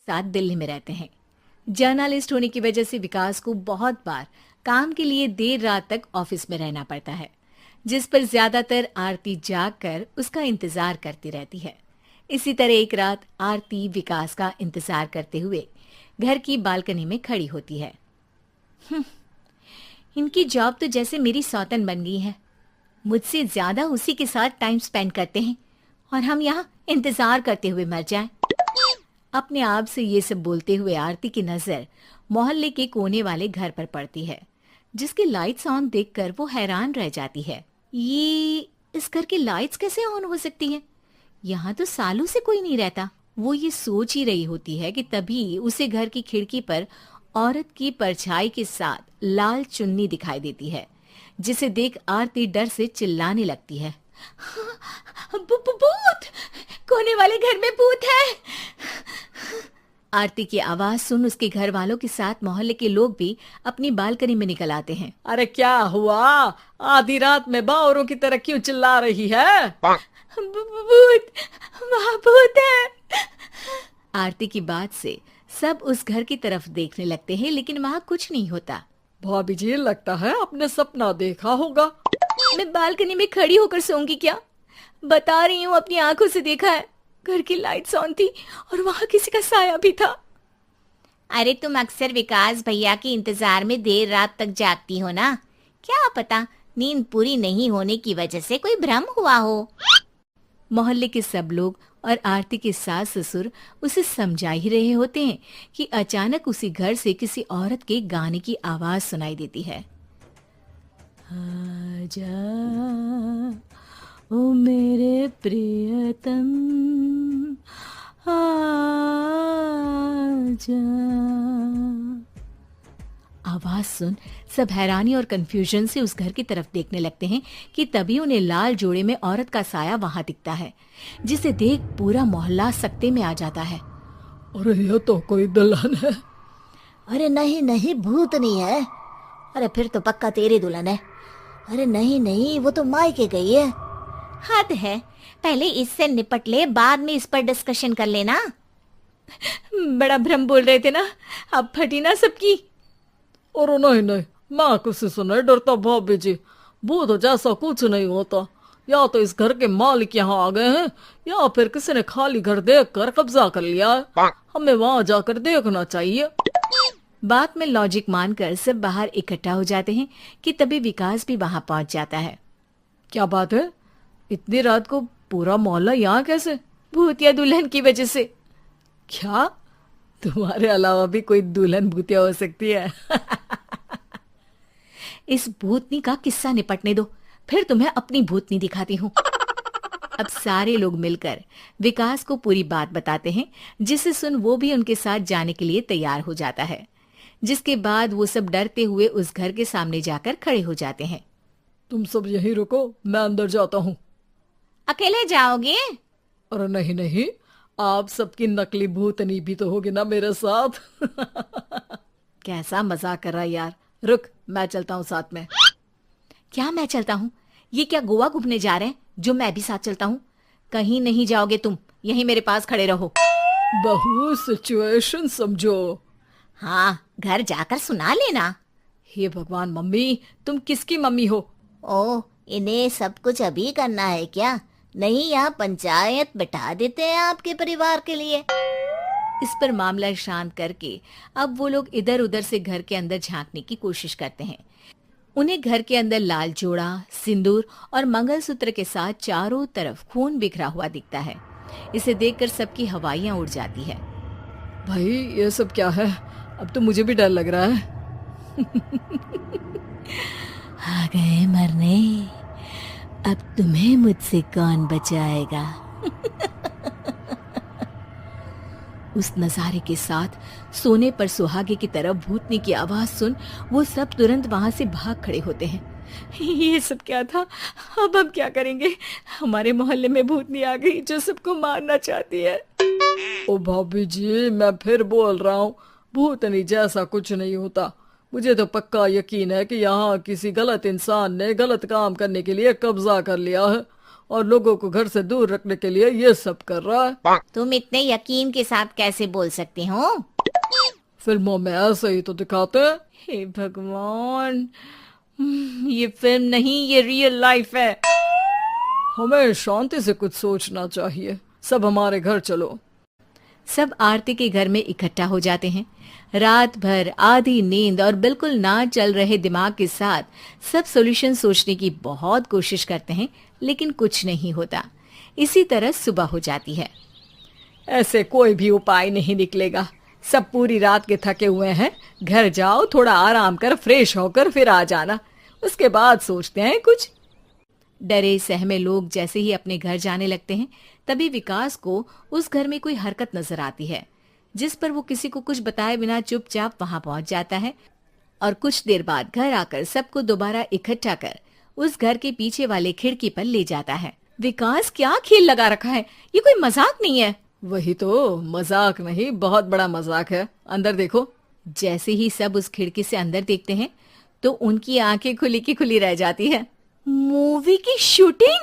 साथ दिल्ली में रहते हैं। जर्नलिस्ट होने की वजह से विकास को बहुत बार काम के लिए देर रात तक ऑफिस में रहना पड़ता है, जिस पर ज्यादातर आरती जाग कर उसका इंतजार करती रहती है। इसी तरह एक रात आरती विकास का इंतजार करते हुए घर की बालकनी में खड़ी होती है। इनकी जॉब तो जैसे मेरी सौतन बन गई है। मुझसे ज्यादा उसी के साथ टाइम स्पेंड करते हैं और हम यहाँ इंतजार करते हुए मर जाएं। अपने आप से ये सब बोलते हुए आरती की नजर मोहल्ले के कोने वाले घर पर पड़ती है, जिसकी लाइट्स ऑन देखकर वो हैरान रह जाती है। ये इस घर की लाइट्स कैसे ऑन हो सकती हैं? यहाँ तो सालों से कोई नहीं रहता। वो ये सोच ही रही होती है कि तभी उसे घर की खिड़की पर औरत की परछाई के साथ लाल चुन्नी दिखाई देती है, जिसे देख आरती डर से चिल्लाने लगती है। भूत! कोने वाले घर में भूत है! आरती की आवाज सुन उसके घर वालों के साथ मोहल्ले के लोग भी अपनी बालकनी में निकल आते हैं। अरे क्या हुआ? आधी रात में बावरों की तरह क्यों चिल्ला रही है? भूत! वहाँ भूत है! आरती की बात से सब उस घर की तरफ देखने लगते हैं, लेकिन वहाँ कुछ नहीं होता। भाभी जी, लगता है आपने सपना देखा होगा। मैं बालकनी में खड़ी होकर सोऊंगी क्या? बता रही हूँ, अपनी आंखों से देखा है। घर की लाइट्स ऑन थी और वहाँ किसी का साया भी था। अरे तुम अक्सर विकास भैया के इंतजार में देर रात तक जागती हो ना, क्या पता नींद पूरी नहीं होने की वजह से कोई भ्रम हुआ हो। मोहल्ले के सब लोग और आरती के सास ससुर उसे समझा ही रहे होते हैं कि अचानक उसी घर से किसी औरत के गाने की आवाज सुनाई देती है। आजा ओ मेरे प्रियतम आजा। आवाज सुन सब हैरानी और कंफ्यूजन से उस घर की तरफ देखने लगते हैं कि तभी उन्हें लाल जोड़े में औरत का साया वहां दिखता है, जिसे देख पूरा मोहल्ला सकते में आ जाता है। अरे ये तो कोई दुल्हन है। अरे नहीं नहीं, भूत नहीं है। अरे फिर तो पक्का तेरी दुल्हन है। अरे नहीं नहीं, वो तो मायके गई है। हद है, पहले इससे निपट ले, बाद में इस पर डिस्कशन कर लेना। बड़ा भ्रम बोल रहे थे ना, अब फटी ना सबकी। और नहीं नहीं, मैं किसी से नहीं डरता भाभी जी। भूत जैसा कुछ नहीं होता। या तो इस घर के मालिक यहाँ आ गए हैं, या फिर किसी ने खाली घर देख कर कब्जा कर लिया है। हमें वहां जाकर देखना चाहिए। बात में लॉजिक मानकर सब बाहर इकट्ठा हो जाते हैं कि तभी विकास भी वहां पहुंच जाता है। क्या बात है? इतनी रात को पूरा मोहल्ला यहाँ कैसे? भूतिया दुल्हन की वजह से। क्या तुम्हारे अलावा भी कोई दुल्हन भूतिया हो सकती है? इस भूतनी का किस्सा निपटने दो, फिर तुम्हें अपनी भूतनी दिखाती हूँ। अब सारे लोग मिलकर विकास को पूरी बात बताते हैं, जिसे सुन वो भी उनके साथ जाने के लिए तैयार हो जाता है। जिसके बाद वो सब डरते हुए उस घर के सामने जाकर खड़े हो जाते हैं। तुम सब यहीं रुको, मैं अंदर जाता हूँ। अकेले जाओगे? अरे नहीं नहीं, आप सबकी नकली भूतनी भी तो होगी ना मेरे साथ। कैसा मजाक कर रहा है यार। रुक, मैं चलता हूँ साथ में। क्या मैं चलता हूँ? ये क्या गोवा घूमने जा रहे हैं जो मैं भी साथ चलता हूँ? कहीं नहीं जाओगे तुम, यहीं मेरे पास खड़े रहो। बहू, सिचुएशन समझो। हाँ, घर जाकर सुना लेना। हे भगवान, मम्मी तुम किसकी मम्मी हो? ओ, इन्हें सब कुछ अभी करना है क्या? नहीं, यहाँ पंचायत बिठा देते हैं आपके परिवार के लिए। इस पर मामला शांत करके अब वो लोग इधर उधर से घर के अंदर झांकने की कोशिश करते हैं। उन्हें घर के अंदर लाल जोड़ा, सिंदूर और मंगलसूत्र के साथ चारों तरफ खून बिखरा हुआ दिखता है। इसे देखकर सबकी हवाइयां उड़ जाती है। भाई ये सब क्या है? अब तो मुझे भी डर लग रहा है। आ गए मरने, अब तुम्हें मुझसे कौन बचाएगा? उस नजारे के साथ सोने पर सुहागे की तरफ भूतनी की आवाज सुन वो सब तुरंत वहां से भाग खड़े होते हैं। ये सब क्या था? अब हम क्या करेंगे? हमारे मोहल्ले में भूतनी आ गई जो सबको मारना चाहती है। ओ भाभी जी, मैं फिर बोल रहा हूँ, भूतनी जैसा कुछ नहीं होता। मुझे तो पक्का यकीन है कि यहाँ किसी गलत इंसान ने गलत काम करने के लिए कब्जा कर लिया है और लोगों को घर से दूर रखने के लिए ये सब कर रहा है। तुम इतने यकीन के साथ कैसे बोल सकते हो? फिल्मों में ऐसे ही तो दिखाते हैं। हे भगवान, ये फिल्म नहीं, ये रियल लाइफ है। हमें शांति से कुछ सोचना चाहिए। सब हमारे घर चलो। सब आरती के घर में इकट्ठा हो जाते हैं। रात भर आधी नींद और बिल्कुल ना चल रहे दिमाग के साथ सब सॉल्यूशन सोचने की बहुत कोशिश करते हैं, लेकिन कुछ नहीं होता। इसी तरह सुबह हो जाती है। ऐसे कोई भी उपाय नहीं निकलेगा। सब पूरी रात के थके हुए हैं। घर जाओ, थोड़ा आराम कर, फ्रेश होकर फिर आ जाना। उसके बाद सोचते हैं कुछ। डरे सहमे लोग जैसे ही अपने घर जाने लगते हैं, तभी विकास को उस घर में कोई हरकत नजर आती है, जिस पर वो किसी को कुछ बताए बिना चुपचाप वहां पहुंच जाता है और कुछ देर बाद घर आकर सबको दोबारा इकट्ठा कर उस घर के पीछे वाले खिड़की पर ले जाता है। विकास, क्या खेल लगा रखा है? ये कोई मजाक नहीं है। वही तो, मजाक नहीं, बहुत बड़ा मजाक है। अंदर देखो। जैसे ही सब उस खिड़की से अंदर देखते हैं तो उनकी आंखें खुली की खुली रह जाती है। मूवी की शूटिंग!